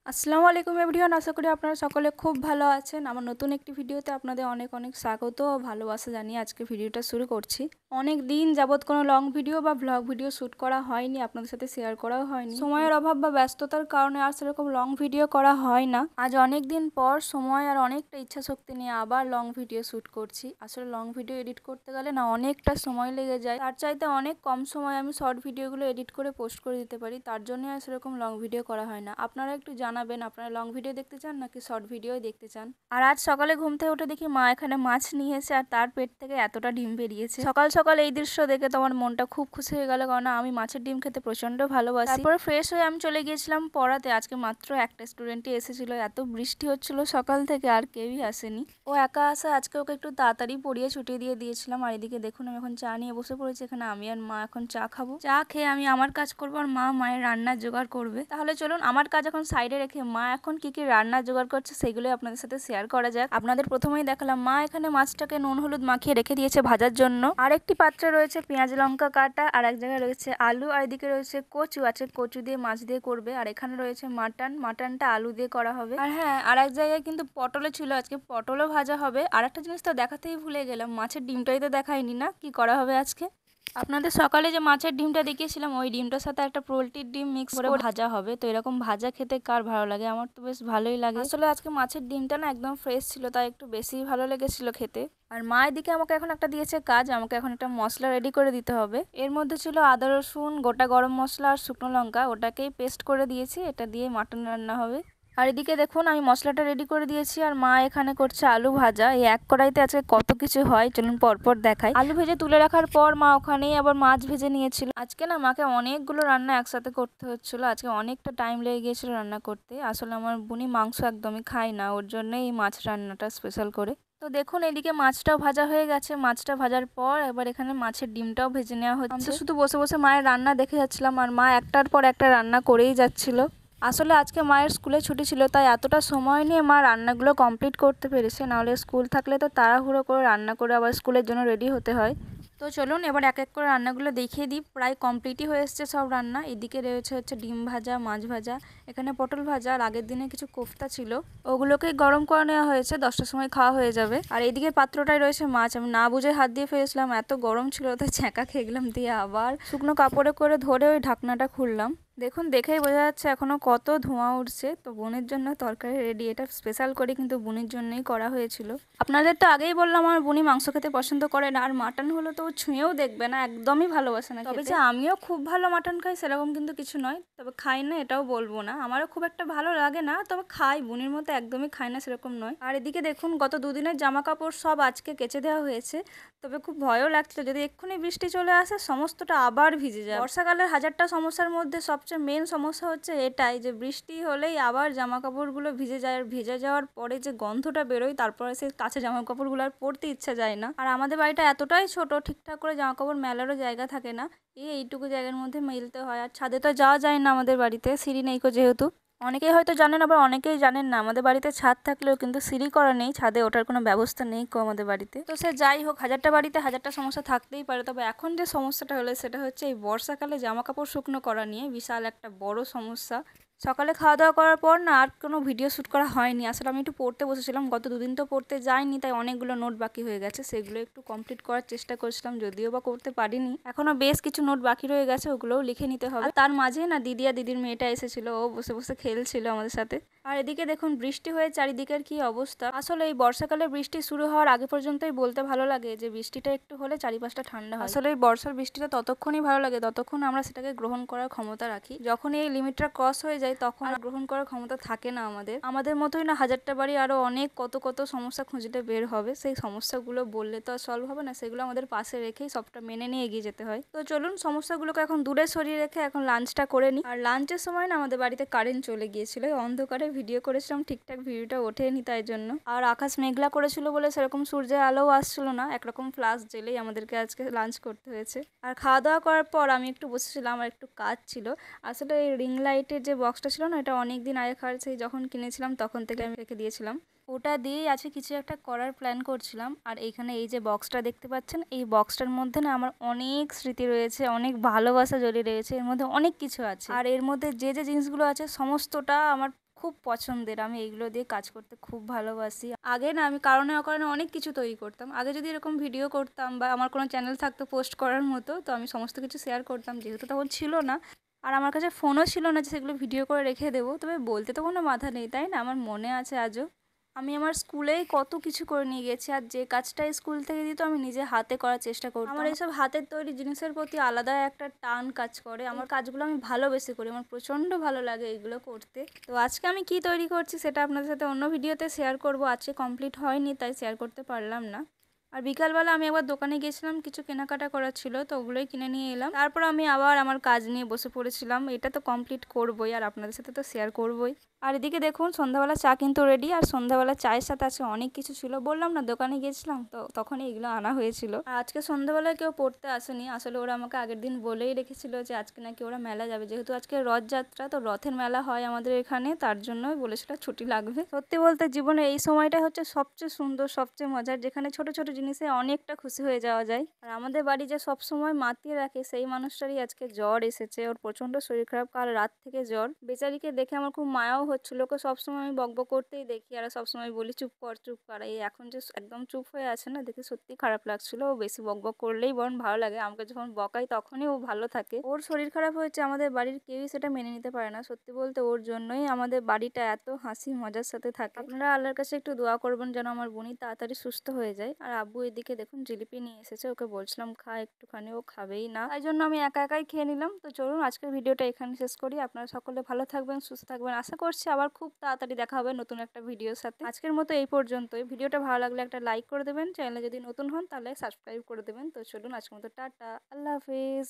আসসালামু আলাইকুম এভরিওয়ান, আশা করি আপনারা সকলে খুব ভালো আছেন। আমার নতুন একটি ভিডিওতে আপনাদের অনেক অনেক স্বাগত ও ভালোবাসা জানিয়ে আজকে ভিডিওটা শুরু করছি। অনেক দিন যাবত কোনো লং ভিডিও বা ভ্লগ ভিডিও শ্যুট করা হয়নি, আপনাদের সাথে শেয়ার করাও হয়নি। সময়ের অভাব বা ব্যস্ততার কারণে আর সেরকম লং ভিডিও করা হয় না। আজ অনেক দিন পর সময় আর অনেকটা ইচ্ছা শক্তি নিয়ে আবার লং ভিডিও শ্যুট করছি। আসলে লং ভিডিও এডিট করতে গেলে না অনেকটা সময় লেগে যায়, তার চাইতে অনেক কম সময় আমি শর্ট ভিডিওগুলো এডিট করে পোস্ট করে দিতে পারি, তার জন্যই আর সেরকম লং ভিডিও করা হয় না। আপনারা একটু জানাবেন আপনারা লং ভিডিও দেখতে চান নাকি শর্ট ভিডিও দেখতে চান। আর আজ সকালে ঘুম থেকে উঠে দেখি মা এখানে মাছ নিয়ে এসে আর তার পেট থেকে এতটা ডিম বেরিয়েছে। সকাল সকাল এই দৃশ্য দেখে তোমার মনটা খুব খুশি হয়ে গেল, কারণ আমি মাছের ডিম খেতে প্রচন্ড ভালোবাসি। তারপরে ফ্রেশ হয়ে আমি চলে গিয়েছিলাম পড়াতে। আজকে মাত্র একটা স্টুডেন্টই এসেছিল, এত বৃষ্টি হচ্ছিল সকাল থেকে আর কেউই আসেনি। ও একা আসে, আজকে ওকে একটু তাড়াতাড়ি পড়িয়ে ছুটিয়ে দিয়ে দিয়েছিলাম। আর এদিকে দেখুন আমি এখন চা নিয়ে বসে পড়েছি। এখানে আমি আর মা এখন চা খাবো। চা খেয়ে আমি আমার কাজ করবো আর মা মায়ের রান্নার জোগাড় করবে। তাহলে চলুন আমার কাজ এখন সাইডে রেখে মা এখন কি কি রান্নার জোগাড় করছে সেগুলোই আপনাদের সাথে শেয়ার করা যাক। আপনাদের প্রথমেই দেখালাম মা এখানে মাছটাকে নুন হলুদ মাখিয়ে রেখে দিয়েছে ভাজার জন্য। আরেকটি পাত্রে রয়েছে পেঁয়াজ লঙ্কা কাটা, আর এক জায়গায় রয়েছে আলু, আর এদিকে রয়েছে কচু আছে, কচু দিয়ে মাছ দিয়ে করবে। আর এখানে রয়েছে মাটনটা আলু দিয়ে করা হবে। আর হ্যাঁ, আর এক জায়গায় কিন্তু পটলে ছিল, আজকে পটলও ভাজা হবে। আর একটা জিনিস তো দেখাতেই ভুলে গেলাম, মাছের ডিমটাই তো দেখাইনি না কি করা হবে আজকে। আপনাদের সকালে যে মাছের ডিমটা দেখিয়েছিলাম ওই ডিমটার সাথে একটা পোলট্রির ডিম মিক্স করে ভাজা হবে। তো এরকম ভাজা খেতে কার ভালো লাগে, আমার তো বেশ ভালোই লাগে। আসলে আজকে মাছের ডিমটা না একদম ফ্রেশ ছিল, তাই একটু বেশি ভালো লেগেছিল খেতে। আর মা এদিকে আমাকে এখন একটা দিয়েছে কাজ, আমাকে এখন একটা মশলা রেডি করে দিতে হবে। এর মধ্যে ছিল আদা রসুন, গোটা গরম মশলা আর শুকনো লঙ্কা, ওটাকেই পেস্ট করে দিয়েছি। এটা দিয়ে মাটন রান্না হবে। আর এদিকে দেখুন আমি মশলাটা রেডি করে দিয়েছি আর মা এখানে করছে আলু ভাজা। এই এক কড়াইতে আজকে কত কিছু হয় চলুন পরপর দেখাই। আলু ভেজে তুলে রাখার পর মা ওখানেই আবার মাছ ভেজে নিয়েছিল। আজকে না মাকে অনেকগুলো রান্না একসাথে করতে হচ্ছিল, আজকে অনেকটা টাইম লেগে গিয়েছিল রান্না করতে। আসলে আমার বুনি মাংস একদমই খায় না, ওর জন্যই এই মাছ রান্নাটা স্পেশাল করে। তো দেখুন এদিকে মাছটাও ভাজা হয়ে গেছে। মাছটা ভাজার পর এবার এখানে মাছের ডিমটাও ভেজে নেওয়া হচ্ছে। আমি তো শুধু বসে বসে মায়ের রান্না দেখে যাচ্ছিলাম আর মা একটার পর একটা রান্না করেই যাচ্ছিল। আসলে আজকে মায়ের স্কুলে ছুটি ছিল, তাই এতটা সময় নিয়ে মা রান্নাগুলো কমপ্লিট করতে পেরেছে, নাহলে স্কুল থাকলে তো তাড়াহুড়ো করে রান্না করে আবার স্কুলের জন্য রেডি হতে হয়। তো চলুন এবার এক এক করে রান্নাগুলো দেখিয়ে দিই। প্রায় কমপ্লিটই হয়ে এসছে সব রান্না। এদিকে হচ্ছে ডিম ভাজা, মাছ ভাজা, এখানে পটল ভাজা, আর আগের দিনে কিছু কোফতা ছিল, ওগুলোকেই গরম করে নেওয়া হয়েছে, 10টার সময় খাওয়া হয়ে যাবে। আর এইদিকে পাত্রটায় রয়েছে মাছ, আমি না বুঝে হাত দিয়ে ফেলেছিলাম, এত গরম ছিল তাই ছ্যাঁকা খেয়ে গেলাম, দিয়ে আবার শুকনো কাপড়ে করে ধরে ওই ঢাকনাটা খুললাম। দেখুন দেখেই বোঝা যাচ্ছে এখনো কত ধোঁয়া উঠছে। তো বোনের জন্য তরকারি রেডি, এটা স্পেশাল করে কিন্তু বুনির জন্যই করা হয়েছিল। আপনাদের তো আগেই বললাম আমার বুনি মাংস খেতে পছন্দ করে না, আর মাটন হলো তো ও ছুঁয়েও দেখবে না, একদমই ভালোবাসে না। তবে যে আমিও খুব ভালো মাটন খাই সেরকম কিন্তু কিছু নয়, তবে খাই না এটাও বলবো না, আমারও খুব একটা ভালো লাগে না, তবে খাই, বুনির মতো একদমই খাই না সেরকম নয়। আর এদিকে দেখুন গত দুদিনের জামা কাপড় সব আজকে কেচে দেওয়া হয়েছে, তবে খুব ভয়ও লাগছিল যদি এক্ষুনি বৃষ্টি চলে আসে সমস্তটা আবার ভিজে যায়। বর্ষাকালের হাজারটা সমস্যার মধ্যে সবচেয়ে মেন সমস্যা হচ্ছে এটাই যে বৃষ্টি হলেই আবার জামা কাপড়গুলো ভিজে যায়, আর ভিজে যাওয়ার পরে যে গন্ধটা বেরোয় তারপরে সেই কাছে জামা কাপড়গুলো আর পরতে ইচ্ছা যায় না। আর আমাদের বাড়িটা এতটাই ছোট, ঠিকঠাক করে জামা কাপড় মেলারও জায়গা থাকে না, এইটুকু জায়গার মধ্যে মেলতে হয়। আর ছাদে তো যাওয়া যায় না, আমাদের বাড়িতে সিঁড়ি নেই যেহেতু। অনেকেই হয়তো জানেন, আবার অনেকেই জানেন না, আমাদের বাড়িতে ছাদ থাকলেও কিন্তু সিঁড়ি করা নেই, ছাদে ওঠার কোনো ব্যবস্থা নেই আমাদের বাড়িতে। তো সে যাই হোক, হাজারটা বাড়িতে হাজারটা সমস্যা থাকতেই পারে, তবে এখন যে সমস্যাটা হলো সেটা হচ্ছে এই বর্ষাকালে জামা কাপড় শুকনো করা নিয়ে বিশাল একটা বড় সমস্যা। সকালে খাওয়া দাওয়া করার পর না আর কোনো ভিডিও শ্যুট করা হয়নি। আসলে আমি একটু পড়তে বসেছিলাম, গত দুদিন তো পড়তে যাইনি, তাই অনেকগুলো নোট বাকি হয়ে গেছে, সেগুলো একটু কমপ্লিট করার চেষ্টা করছিলাম, যদিও বা করতে পারিনি। এখনো বেশ কিছু নোট বাকি রয়ে গেছে, ওগুলোও লিখে নিতে হবে। তার মাঝে না দিদি আর দিদির মেয়েটা এসেছিল, ও বসে বসে খেলছিল আমাদের সাথে। আর এদিকে দেখুন বৃষ্টি হয়ে চারিদিকের কি অবস্থা। আসলে এই বর্ষাকালে বৃষ্টি শুরু হওয়ার আগে পর্যন্তই বলতে ভালো লাগে যে বৃষ্টিটা একটু হলে চারিপাশটা ঠান্ডা হয়। আসলে এই বর্ষার বৃষ্টিটা ততক্ষণই ভালো লাগে যতক্ষণ আমরা সেটাকে গ্রহণ করার ক্ষমতা রাখি। যখন এই লিমিটটা ক্রস হয়ে যায় তখন আর গ্রহণ করার ক্ষমতা থাকে না আমাদের মতোই না হাজারটা বাড়ি আরো অনেক কত কত সমস্যা খুঁজলে বের হবে। সেই সমস্যাগুলো বললে তো আর সলভ হবে না, সেগুলো আমাদের পাশে রেখেই সবটা মেনে নিয়ে এগিয়ে যেতে হয়। তো চলুন সমস্যাগুলোকে এখন দূরে সরিয়ে রেখে এখন লাঞ্চটা করে নিই। আর লাঞ্চের সময় না আমাদের বাড়িতে কারেন্ট চলে গিয়েছিল, অন্ধকারে ভিডিও করেছিলাম, ঠিকঠাক ভিডিওটা ওঠেনি তাই জন্য। আর আকাশ মেঘলা করেছিল বলে সেরকম সূর্যের আলোও আসছিল না, একরকম ফ্লাশ জেলেই আমাদেরকে আজকে লাঞ্চ করতে হয়েছে। আর খাওয়া দাওয়া করার পর আমি একটু বসেছিলাম, আর একটু কাজ ছিল। আসলে এই রিং লাইটের যে বক্সটা ছিল না, এটা অনেক দিন আগেকার, সেই যখন কিনেছিলাম তখন থেকে আমি রেখে দিয়েছিলাম, ওটা দিয়েই আছে কিছু একটা করার প্ল্যান করছিলাম। আর এইখানে এই যে বক্সটা দেখতে পাচ্ছেন, এই বক্সটার মধ্যে না আমার অনেক স্মৃতি রয়েছে, অনেক ভালোবাসা জড়িয়ে রয়েছে, এর মধ্যে অনেক কিছু আছে। আর এর মধ্যে যে যে জিনিসগুলো আছে সমস্তটা আমার খুব পছন্দের। আমি এইগুলো দিয়ে কাজ করতে খুব ভালোবাসি। আগে না আমি কারণে অকারণে অনেক কিছু তৈরি করতাম। আগে যদি এরকম ভিডিও করতাম বা আমার কোনো চ্যানেল থাকতো পোস্ট করার মতো, তো আমি সমস্ত কিছু শেয়ার করতাম। যেহেতু তখন ছিল না আর আমার কাছে ফোনও ছিল না যে সেগুলো ভিডিও করে রেখে দেবো। তবে বলতে তো কোনো বাধা নেই, তাই না? আমার মনে আছে আজও। আমি আমার স্কুলেই কত কিছু করে নিয়ে গেছি, আর যে কাজটা স্কুল থেকে দিত আমি নিজে হাতে করার চেষ্টা করতাম। আমার এইসব হাতের তৈরি জিনিসের প্রতি আলাদা একটা টান কাজ করে। আমার কাজগুলো আমি ভালোবেসে করি, আমার প্রচণ্ড ভালো লাগে এগুলো করতে। তো আজকে আমি কি তৈরি করছি সেটা আপনাদের সাথে অন্য ভিডিওতে শেয়ার করব। আজকে কমপ্লিট হয়নি তাই শেয়ার করতে পারলাম না। আর বিকালবেলা আমি একবার দোকানে গেছিলাম, কিছু কেনাকাটা করার ছিল, তো ওগুলোই কিনে নিয়ে এলাম। তারপর আমি আবার আমার কাজ নিয়ে বসে পড়েছিলাম। এটা তো কমপ্লিট করবই আর আপনাদের সাথে তো শেয়ার করবই। আর এদিকে দেখুন সন্ধ্যাবেলা চা কিন্তু রেডি। আর সন্ধ্যাবেলা চায়ের সাথে আজকে অনেক কিছু ছিল, বললাম না দোকানে গিয়েছিলাম তো তখনই এগুলো আনা হয়েছিল। আর আজকে সন্ধ্যাবেলায় কেউ পড়তে আসেনি, আসলে ওরা আমাকে আগের দিন বলেই রেখেছিল যে আজকে নাকি ওরা মেলা যাবে, যেহেতু আজকে রথযাত্রা, তো রথের মেলা হয় আমাদের এখানে, তার জন্যই বলেছিল ছুটি লাগবে। সত্যি বলতে জীবনে এই সময়টা হচ্ছে সবচেয়ে সুন্দর, সবচেয়ে মজার, যেখানে ছোট ছোট জিনিসে অনেকটা খুশি হয়ে যাওয়া যায়। আর আমাদের বাড়ি যে সব সময় মাতিয়ে রাখে সেই মানুষটারই আজকে জ্বর এসেছে, ওর প্রচন্ড শরীর খারাপ, কাল রাত থেকে জ্বর। বেচারিকে দেখে আমার খুব মায়াও হচ্ছিল, ওকে সবসময় আমি বকবক করতেই দেখি আর সবসময় বলি চুপ কর চুপ কর। এই এখন যে একদম চুপ হয়ে আছে না, দেখে সত্যি খারাপ লাগছিল। ও বেশি বকবক করলেই বরং ভালো লাগে, আমাকে যখন বকাই তখনই ও ভালো থাকে। ওর শরীর খারাপ হয়েছে, আমাদের বাড়ির কেউই সেটা মেনে নিতে পারে না। সত্যি বলতে ওর জন্যই আমাদের বাড়িটা এত হাসি মজার সাথে থাকে। আপনারা আল্লাহর কাছে একটু দোয়া করবেন যেন আমার বোনই তাড়াতাড়ি সুস্থ হয়ে যায়। আর আব্বু এদিকে দেখুন জিলিপি নিয়ে এসেছে, ওকে বলছিলাম খা একটুখানি, ও খাবেই না, তাই জন্য আমি একা একাই খেয়ে নিলাম। তো চলুন আজকের ভিডিওটা এখানে শেষ করি। আপনারা সকলে ভালো থাকবেন, সুস্থ থাকবেন। আশা করছি আবার খুব তাড়াতাড়ি দেখা হবে নতুন একটা ভিডিওর সাথে। আজকের মতো এই পর্যন্তই। ভিডিওটা ভালো লাগলে একটা লাইক করে দেবেন, চ্যানেলে যদি নতুন হন তাহলে সাবস্ক্রাইব করে দেবেন। তো চলুন আজকের মতো টাটা, আল্লাহ হাফিজ।